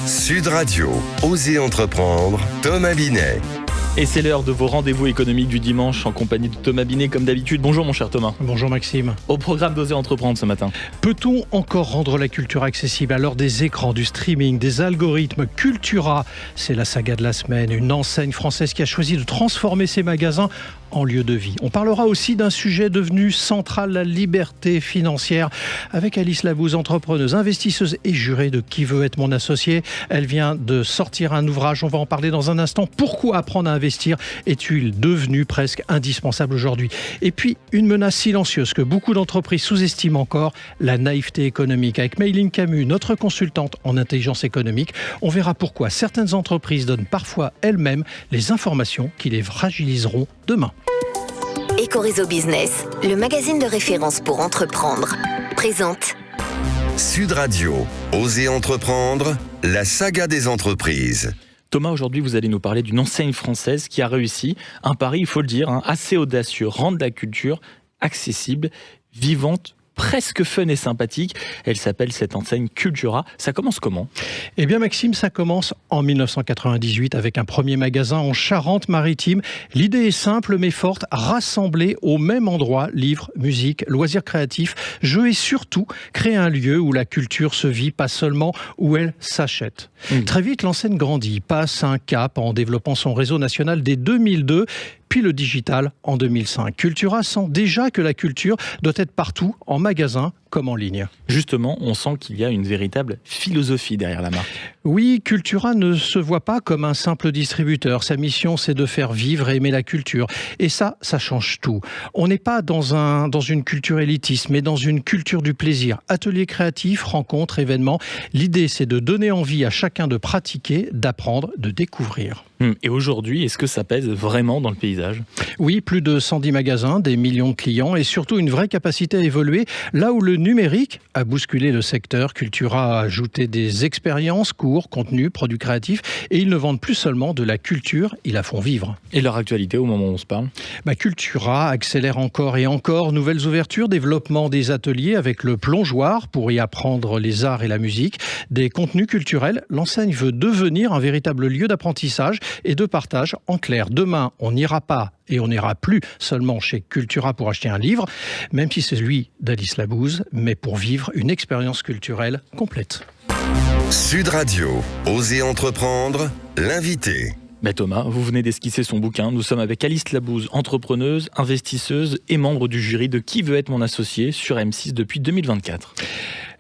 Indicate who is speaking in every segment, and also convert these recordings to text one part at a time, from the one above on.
Speaker 1: Sud Radio, Osez entreprendre, Thomas Binet.
Speaker 2: Et c'est l'heure de vos rendez-vous économiques du dimanche en compagnie de Thomas Binet comme d'habitude. Bonjour mon cher Thomas.
Speaker 3: Bonjour Maxime.
Speaker 2: Au programme d'Osez entreprendre ce matin.
Speaker 3: Peut-on encore rendre la culture accessible à l'heure des écrans, du streaming, des algorithmes? Cultura, c'est la saga de la semaine, une enseigne française qui a choisi de transformer ses magasins en lieu de vie. On parlera aussi d'un sujet devenu central, la liberté financière, avec Alice Labouze, entrepreneuse, investisseuse et jurée de Qui veut être mon associé. Elle vient de sortir un ouvrage, on va en parler dans un instant. Pourquoi apprendre à investir est-il devenu presque indispensable aujourd'hui? Et puis, une menace silencieuse que beaucoup d'entreprises sous-estiment encore, la naïveté économique. Avec Mayline Camus, notre consultante en intelligence économique, on verra pourquoi certaines entreprises donnent parfois elles-mêmes les informations qui les fragiliseront demain.
Speaker 4: Ecoréseau Business, le magazine de référence pour entreprendre, présente
Speaker 1: Sud Radio, Osez entreprendre, la saga des entreprises.
Speaker 2: Thomas, aujourd'hui vous allez nous parler d'une enseigne française qui a réussi un pari, il faut le dire, assez audacieux, rendre la culture accessible, vivante, presque fun et sympathique. Elle s'appelle cette enseigne Cultura. Ça commence comment ?
Speaker 3: Eh bien Maxime, ça commence en 1998 avec un premier magasin en Charente-Maritime. L'idée est simple mais forte, rassembler au même endroit livres, musique, loisirs créatifs, jeux et surtout créer un lieu où la culture se vit, pas seulement où elle s'achète. Très vite, l'enseigne grandit, passe un cap en développant son réseau national dès 2002, puis le digital en 2005. Cultura sent déjà que la culture doit être partout, en magasin comme en ligne.
Speaker 2: Justement, on sent qu'il y a une véritable philosophie derrière la marque.
Speaker 3: Oui, Cultura ne se voit pas comme un simple distributeur. Sa mission, c'est de faire vivre et aimer la culture. Et ça change tout. On n'est pas dans une culture élitiste, mais dans une culture du plaisir. Ateliers créatifs, rencontres, événements. L'idée, c'est de donner envie à chacun de pratiquer, d'apprendre, de découvrir.
Speaker 2: Et aujourd'hui, est-ce que ça pèse vraiment dans le paysage ?
Speaker 3: Oui, plus de 110 magasins, des millions de clients et surtout une vraie capacité à évoluer. Là où le numérique a bousculé le secteur, Cultura a ajouté des expériences, cours, contenus, produits créatifs et ils ne vendent plus seulement de la culture, ils la font vivre.
Speaker 2: Et leur actualité au moment où on se parle ?
Speaker 3: Cultura accélère encore et encore. Nouvelles ouvertures, développement des ateliers avec le plongeoir pour y apprendre les arts et la musique, des contenus culturels. L'enseigne veut devenir un véritable lieu d'apprentissage et de partage. En clair, demain, on n'ira pas et on n'ira plus seulement chez Cultura pour acheter un livre, même si c'est celui d'Alice Labouze, mais pour vivre une expérience culturelle complète.
Speaker 1: Sud Radio, Osez entreprendre, l'invité.
Speaker 2: Thomas, vous venez d'esquisser son bouquin. Nous sommes avec Alice Labouze, entrepreneuse, investisseuse et membre du jury de Qui veut être mon associé sur M6 depuis 2024.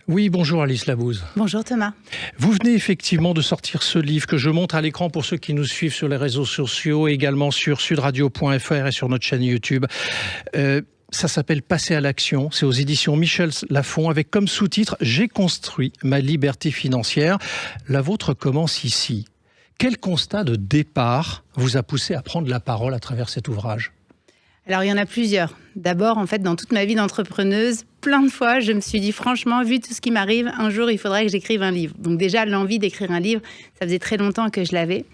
Speaker 3: Oui, bonjour Alice Labouze.
Speaker 5: Bonjour Thomas.
Speaker 3: Vous venez effectivement de sortir ce livre que je montre à l'écran pour ceux qui nous suivent sur les réseaux sociaux, également sur sudradio.fr et sur notre chaîne YouTube. Ça s'appelle Passer à l'action. C'est aux éditions Michel Lafon avec comme sous-titre « J'ai construit ma liberté financière ». La vôtre commence ici. Quel constat de départ vous a poussé à prendre la parole à travers cet ouvrage ?
Speaker 5: Alors, il y en a plusieurs. D'abord, en fait, dans toute ma vie d'entrepreneuse, plein de fois, je me suis dit, franchement, vu tout ce qui m'arrive, un jour, il faudrait que j'écrive un livre. Donc déjà, l'envie d'écrire un livre, ça faisait très longtemps que je l'avais.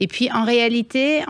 Speaker 5: Et puis, en réalité,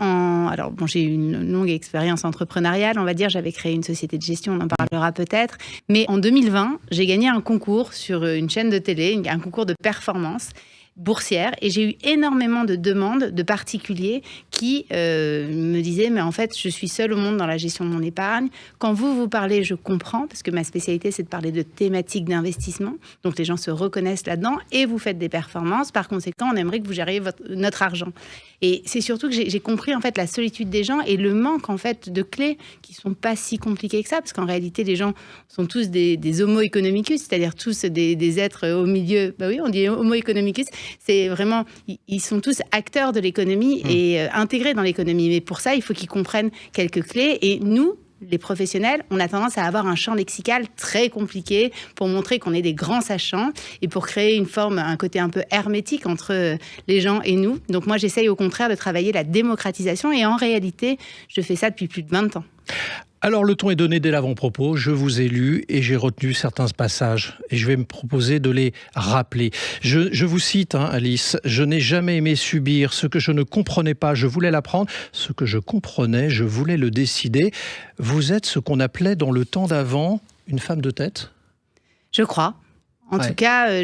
Speaker 5: j'ai eu une longue expérience entrepreneuriale, on va dire. J'avais créé une société de gestion, on en parlera peut-être. Mais en 2020, j'ai gagné un concours sur une chaîne de télé, un concours de performance boursière, et j'ai eu énormément de demandes de particuliers qui me disaient mais en fait je suis seule au monde dans la gestion de mon épargne. Quand vous parlez, je comprends, parce que ma spécialité c'est de parler de thématiques d'investissement, donc les gens se reconnaissent là-dedans et vous faites des performances, par conséquent on aimerait que vous gériez notre argent. Et c'est surtout que j'ai compris en fait la solitude des gens et le manque en fait de clés qui sont pas si compliquées que ça, parce qu'en réalité les gens sont tous des homo economicus, c'est-à-dire tous des êtres au milieu, oui on dit homo economicus. C'est vraiment, ils sont tous acteurs de l'économie et intégrés dans l'économie. Mais pour ça, il faut qu'ils comprennent quelques clés. Et nous, les professionnels, on a tendance à avoir un champ lexical très compliqué pour montrer qu'on est des grands sachants et pour créer un côté un peu hermétique entre les gens et nous. Donc moi, j'essaye au contraire de travailler la démocratisation et en réalité, je fais ça depuis plus de 20 ans.
Speaker 3: Alors le ton est donné dès l'avant-propos, je vous ai lu et j'ai retenu certains passages et je vais me proposer de les rappeler. Je vous cite, Alice, « Je n'ai jamais aimé subir ce que je ne comprenais pas, je voulais l'apprendre, ce que je comprenais, je voulais le décider ». Vous êtes ce qu'on appelait dans le temps d'avant une femme de tête ?
Speaker 5: Je crois. En tout cas,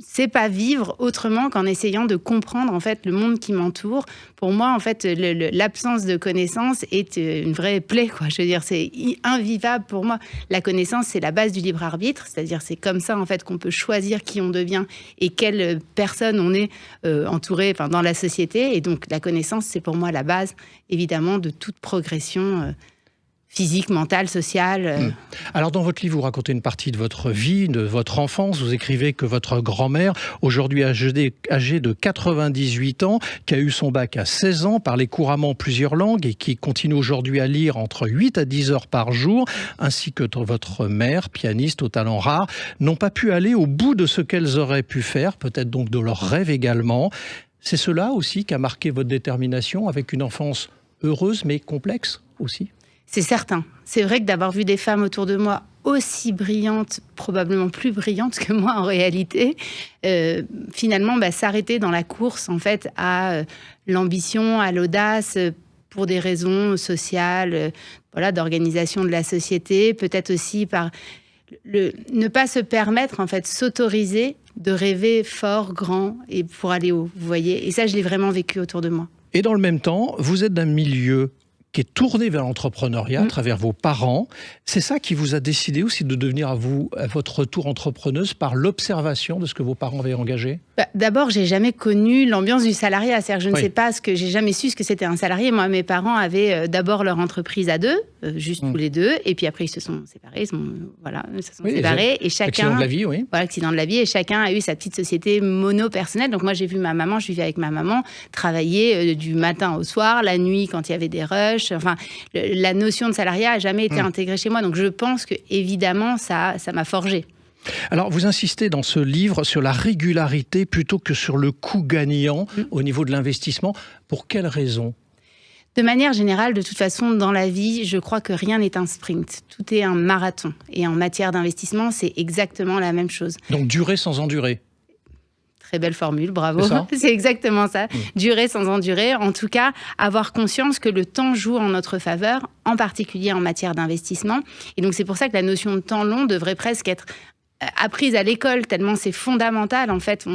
Speaker 5: sais pas vivre autrement qu'en essayant de comprendre en fait le monde qui m'entoure. Pour moi, en fait, l'absence de connaissance est une vraie plaie, quoi. Je veux dire, c'est invivable pour moi. La connaissance, c'est la base du libre arbitre, c'est-à-dire c'est comme ça en fait qu'on peut choisir qui on devient et quelle personne on est entouré, enfin dans la société. Et donc la connaissance, c'est pour moi la base, évidemment, de toute progression. Physique, mentale, sociale.
Speaker 3: Alors dans votre livre, vous racontez une partie de votre vie, de votre enfance. Vous écrivez que votre grand-mère, aujourd'hui âgée de 98 ans, qui a eu son bac à 16 ans, parlait couramment plusieurs langues et qui continue aujourd'hui à lire entre 8 à 10 heures par jour, ainsi que votre mère, pianiste au talent rare, n'ont pas pu aller au bout de ce qu'elles auraient pu faire, peut-être donc de leurs rêves également. C'est cela aussi qui a marqué votre détermination avec une enfance heureuse mais complexe aussi ?
Speaker 5: C'est certain. C'est vrai que d'avoir vu des femmes autour de moi aussi brillantes, probablement plus brillantes que moi en réalité, finalement s'arrêter dans la course en fait à l'ambition, à l'audace, pour des raisons sociales, d'organisation de la société, peut-être aussi par ne pas se permettre en fait s'autoriser de rêver fort, grand et pour aller haut. Vous voyez, et ça je l'ai vraiment vécu autour de moi.
Speaker 3: Et dans le même temps, vous êtes d'un milieu qui est tourné vers l'entrepreneuriat à travers vos parents. C'est ça qui vous a décidé aussi de devenir à votre tour entrepreneuse par l'observation de ce que vos parents avaient engagé ?
Speaker 5: D'abord, j'ai jamais connu l'ambiance du salariat. C'est-à-dire, je ne sais pas j'ai jamais su ce que c'était un salarié. Moi, mes parents avaient d'abord leur entreprise à deux, juste tous les deux, et puis après ils se sont séparés. Séparés et chacun.
Speaker 3: Accident de la vie, oui.
Speaker 5: Voilà, accident de la vie, et chacun a eu sa petite société mono-personnelle. Donc moi, j'ai vu ma maman, je vivais avec ma maman, travailler du matin au soir, la nuit quand il y avait des rushs. Enfin, la notion de salariat a jamais été intégrée chez moi. Donc je pense que évidemment, ça m'a forgée.
Speaker 3: Alors, vous insistez dans ce livre sur la régularité plutôt que sur le coût gagnant au niveau de l'investissement. Pour quelles raisons ?
Speaker 5: De manière générale, de toute façon, dans la vie, je crois que rien n'est un sprint. Tout est un marathon. Et en matière d'investissement, c'est exactement la même chose.
Speaker 3: Donc, durer sans endurer.
Speaker 5: Très belle formule, bravo. C'est exactement ça. Durer sans endurer. En tout cas, avoir conscience que le temps joue en notre faveur, en particulier en matière d'investissement. Et donc, c'est pour ça que la notion de temps long devrait presque être apprise à l'école, tellement c'est fondamental en fait.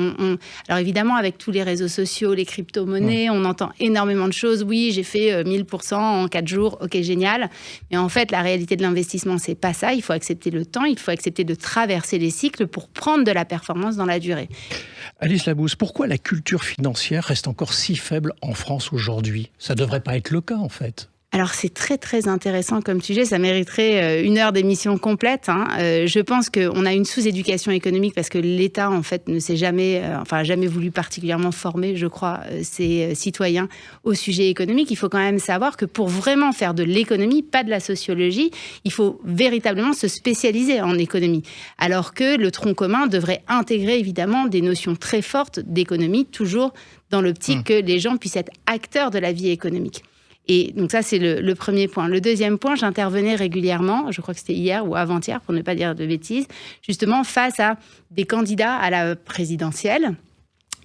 Speaker 5: Alors évidemment, avec tous les réseaux sociaux, les crypto-monnaies, on entend énormément de choses. Oui, j'ai fait 1000% en 4 jours, ok, génial. Mais en fait, la réalité de l'investissement, c'est pas ça. Il faut accepter le temps, il faut accepter de traverser les cycles pour prendre de la performance dans la durée.
Speaker 3: Alice Labousse, pourquoi la culture financière reste encore si faible en France aujourd'hui ? Ça ne devrait pas être le cas en fait.
Speaker 5: Alors, c'est très, très intéressant comme sujet. Ça mériterait 1 heure d'émission complète. Je pense qu'on a une sous-éducation économique parce que l'État, en fait, ne s'est jamais, a jamais voulu particulièrement former, je crois, ses citoyens au sujet économique. Il faut quand même savoir que pour vraiment faire de l'économie, pas de la sociologie, il faut véritablement se spécialiser en économie. Alors que le tronc commun devrait intégrer, évidemment, des notions très fortes d'économie, toujours dans l'optique que les gens puissent être acteurs de la vie économique. Et donc ça, c'est le premier point. Le deuxième point, j'intervenais régulièrement, je crois que c'était hier ou avant-hier, pour ne pas dire de bêtises, justement face à des candidats à la présidentielle.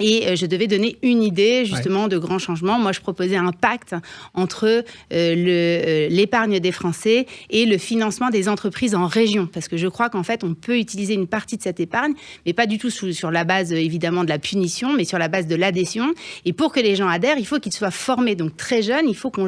Speaker 5: Et je devais donner une idée, justement, de grands changements. Moi, je proposais un pacte entre l'épargne des Français et le financement des entreprises en région. Parce que je crois qu'en fait, on peut utiliser une partie de cette épargne, mais pas du tout sur la base, évidemment, de la punition, mais sur la base de l'adhésion. Et pour que les gens adhèrent, il faut qu'ils soient formés. Donc, très jeunes, il faut qu'on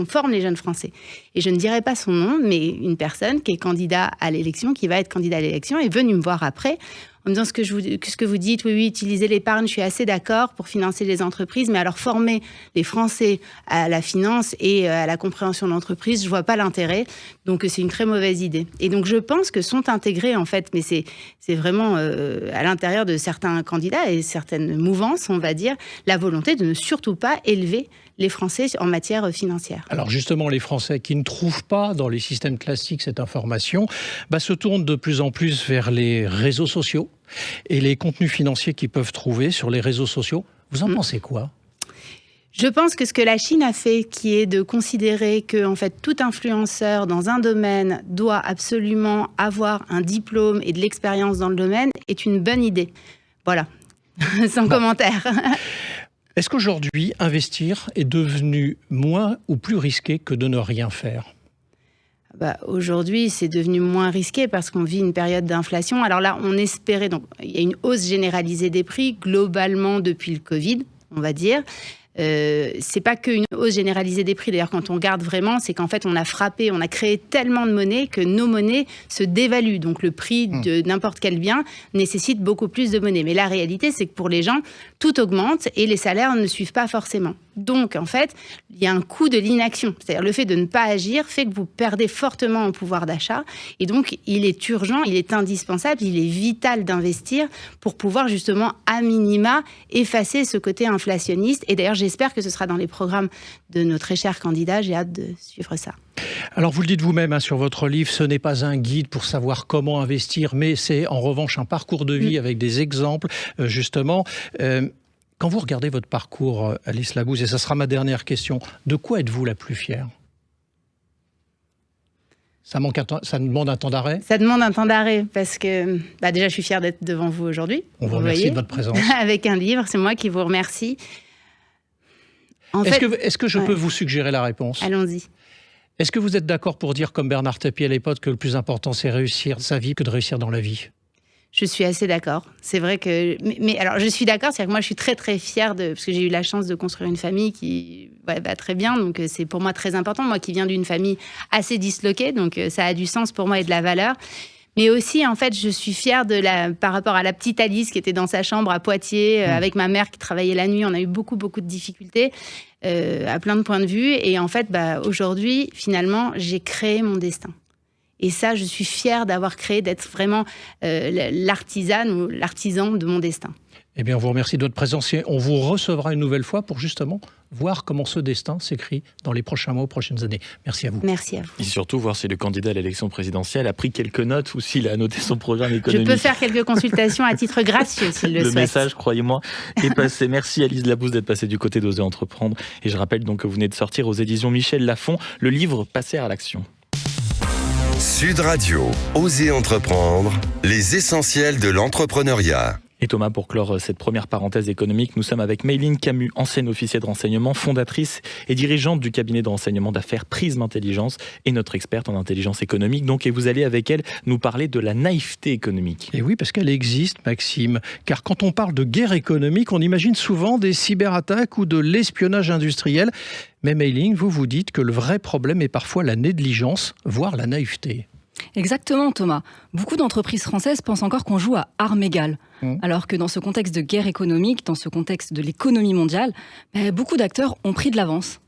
Speaker 5: forme les jeunes Français. Et je ne dirai pas son nom, mais une personne qui est candidat à l'élection, qui va être candidat à l'élection, est venue me voir après, en me disant ce que vous dites, oui, utiliser l'épargne, je suis assez d'accord pour financer les entreprises, mais alors former les Français à la finance et à la compréhension de l'entreprise, je vois pas l'intérêt. Donc, c'est une très mauvaise idée. Et donc, je pense que sont intégrés, en fait, mais c'est vraiment à l'intérieur de certains candidats et certaines mouvances, on va dire, la volonté de ne surtout pas élever les Français en matière financière.
Speaker 3: Alors justement, les Français qui ne trouvent pas dans les systèmes classiques cette information se tournent de plus en plus vers les réseaux sociaux et les contenus financiers qu'ils peuvent trouver sur les réseaux sociaux. Vous en pensez quoi ?
Speaker 5: Je pense que ce que la Chine a fait, qui est de considérer que en fait, tout influenceur dans un domaine doit absolument avoir un diplôme et de l'expérience dans le domaine, est une bonne idée. Voilà, sans commentaire.
Speaker 3: Est-ce qu'aujourd'hui, investir est devenu moins ou plus risqué que de ne rien faire ?
Speaker 5: Aujourd'hui, c'est devenu moins risqué parce qu'on vit une période d'inflation. Alors là, on espérait, donc il y a une hausse généralisée des prix globalement depuis le Covid, on va dire. C'est pas qu'une hausse généralisée des prix. D'ailleurs, quand on regarde vraiment, c'est qu'en fait, on a créé tellement de monnaies que nos monnaies se dévaluent. Donc, le prix de n'importe quel bien nécessite beaucoup plus de monnaie. Mais la réalité, c'est que pour les gens, tout augmente et les salaires ne suivent pas forcément. Donc, en fait, il y a un coût de l'inaction. C'est-à-dire le fait de ne pas agir fait que vous perdez fortement en pouvoir d'achat. Et donc, il est urgent, il est indispensable, il est vital d'investir pour pouvoir justement, à minima, effacer ce côté inflationniste. Et d'ailleurs, j'espère que ce sera dans les programmes de nos très chers candidats. J'ai hâte de suivre ça.
Speaker 3: Alors, vous le dites vous-même sur votre livre, ce n'est pas un guide pour savoir comment investir, mais c'est en revanche un parcours de vie avec des exemples, justement. Quand vous regardez votre parcours, Alice Labouze, et ça sera ma dernière question, de quoi êtes-vous la plus fière ? Ça demande un temps d'arrêt ?
Speaker 5: Ça demande un temps d'arrêt parce que déjà, je suis fière d'être devant vous aujourd'hui.
Speaker 3: On vous remercie de votre présence.
Speaker 5: Avec un livre, c'est moi qui vous remercie.
Speaker 3: Est-ce que je peux vous suggérer la réponse ?
Speaker 5: Allons-y.
Speaker 3: Est-ce que vous êtes d'accord pour dire, comme Bernard Tapie à l'époque, que le plus important, c'est réussir sa vie que de réussir dans la vie ?
Speaker 5: Je suis assez d'accord. C'est vrai que... Mais alors, je suis d'accord, c'est-à-dire que moi, je suis très, très fière parce que j'ai eu la chance de construire une famille qui va très bien. Donc, c'est pour moi très important. Moi qui viens d'une famille assez disloquée, donc ça a du sens pour moi et de la valeur. Mais aussi, en fait, je suis fière par rapport à la petite Alice qui était dans sa chambre à Poitiers, avec ma mère qui travaillait la nuit. On a eu beaucoup, beaucoup de difficultés à plein de points de vue. Et en fait, aujourd'hui, finalement, j'ai créé mon destin. Et ça, je suis fière d'avoir créé, d'être vraiment l'artisane ou l'artisan de mon destin.
Speaker 3: Eh bien, on vous remercie de votre présence et on vous recevra une nouvelle fois pour justement voir comment ce destin s'écrit dans les prochains mois, prochaines années. Merci à vous.
Speaker 5: Merci à vous.
Speaker 2: Et surtout, voir si le candidat à l'élection présidentielle a pris quelques notes ou s'il a noté son programme économique.
Speaker 5: Je peux faire quelques consultations à titre gracieux s'il le souhaite.
Speaker 2: Le message, croyez-moi, est passé. Merci Alice Labouze d'être passée du côté d'Oser Entreprendre. Et je rappelle donc que vous venez de sortir aux éditions Michel Lafon le livre Passer à l'action.
Speaker 1: Sud Radio, Oser Entreprendre, les essentiels de l'entrepreneuriat.
Speaker 2: Et Thomas, pour clore cette première parenthèse économique, nous sommes avec Mayline Camus, ancienne officier de renseignement, fondatrice et dirigeante du cabinet de renseignement d'affaires Prisme Intelligence et notre experte en intelligence économique. Et vous allez avec elle nous parler de la naïveté économique.
Speaker 3: Et oui, parce qu'elle existe, Maxime. Car quand on parle de guerre économique, on imagine souvent des cyberattaques ou de l'espionnage industriel. Mais Mayline, vous dites que le vrai problème est parfois la négligence, voire la naïveté.
Speaker 6: Exactement, Thomas. Beaucoup d'entreprises françaises pensent encore qu'on joue à armes égales. Alors que dans ce contexte de guerre économique, dans ce contexte de l'économie mondiale, beaucoup d'acteurs ont pris de l'avance.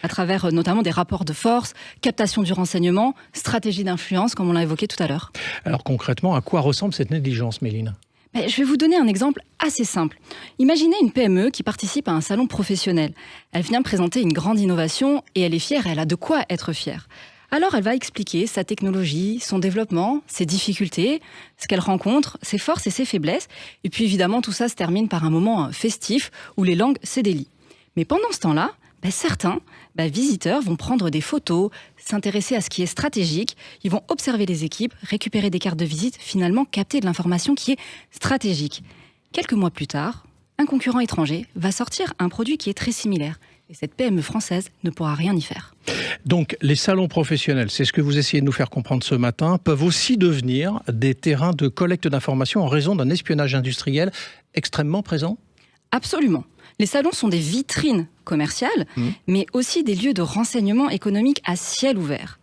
Speaker 6: À travers notamment des rapports de force, captation du renseignement, stratégie d'influence, comme on l'a évoqué tout à l'heure.
Speaker 3: Alors concrètement, à quoi ressemble cette négligence, Mayline ?
Speaker 6: Je vais vous donner un exemple assez simple. Imaginez une PME qui participe à un salon professionnel. Elle vient présenter une grande innovation et elle est fière, elle a de quoi être fière. Alors elle va expliquer sa technologie, son développement, ses difficultés, ce qu'elle rencontre, ses forces et ses faiblesses. Et puis évidemment, tout ça se termine par un moment festif où les langues se délient. Mais pendant ce temps-là, certains visiteurs vont prendre des photos, s'intéresser à ce qui est stratégique, ils vont observer les équipes, récupérer des cartes de visite, finalement capter de l'information qui est stratégique. Quelques mois plus tard, un concurrent étranger va sortir un produit qui est très similaire. Et cette PME française ne pourra rien y faire.
Speaker 3: Donc, les salons professionnels, c'est ce que vous essayez de nous faire comprendre ce matin, peuvent aussi devenir des terrains de collecte d'informations en raison d'un espionnage industriel extrêmement présent ?
Speaker 6: Absolument. Les salons sont des vitrines commerciales, mais aussi des lieux de renseignement économique à ciel ouvert,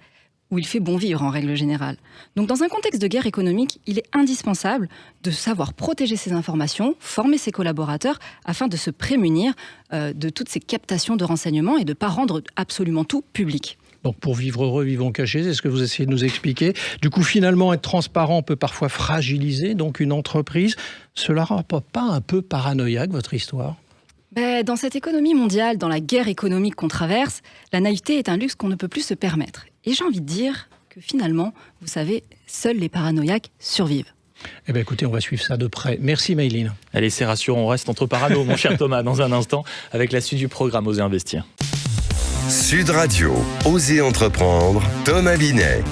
Speaker 6: où il fait bon vivre en règle générale. Donc dans un contexte de guerre économique, il est indispensable de savoir protéger ses informations, former ses collaborateurs, afin de se prémunir de toutes ces captations de renseignements et de ne pas rendre absolument tout public.
Speaker 3: Donc pour vivre heureux, vivons cachés, c'est ce que vous essayez de nous expliquer. Du coup, finalement, être transparent peut parfois fragiliser donc une entreprise. Cela ne rend pas un peu paranoïaque, votre histoire ?
Speaker 6: Dans cette économie mondiale, dans la guerre économique qu'on traverse, la naïveté est un luxe qu'on ne peut plus se permettre. Et j'ai envie de dire que finalement, vous savez, seuls les paranoïaques survivent.
Speaker 3: Eh bien écoutez, on va suivre ça de près. Merci Mayline.
Speaker 2: Allez, c'est rassurant, on reste entre parano, mon cher Thomas, dans un instant, avec la suite du programme Oser Investir.
Speaker 1: Sud Radio, Oser Entreprendre, Thomas Binet.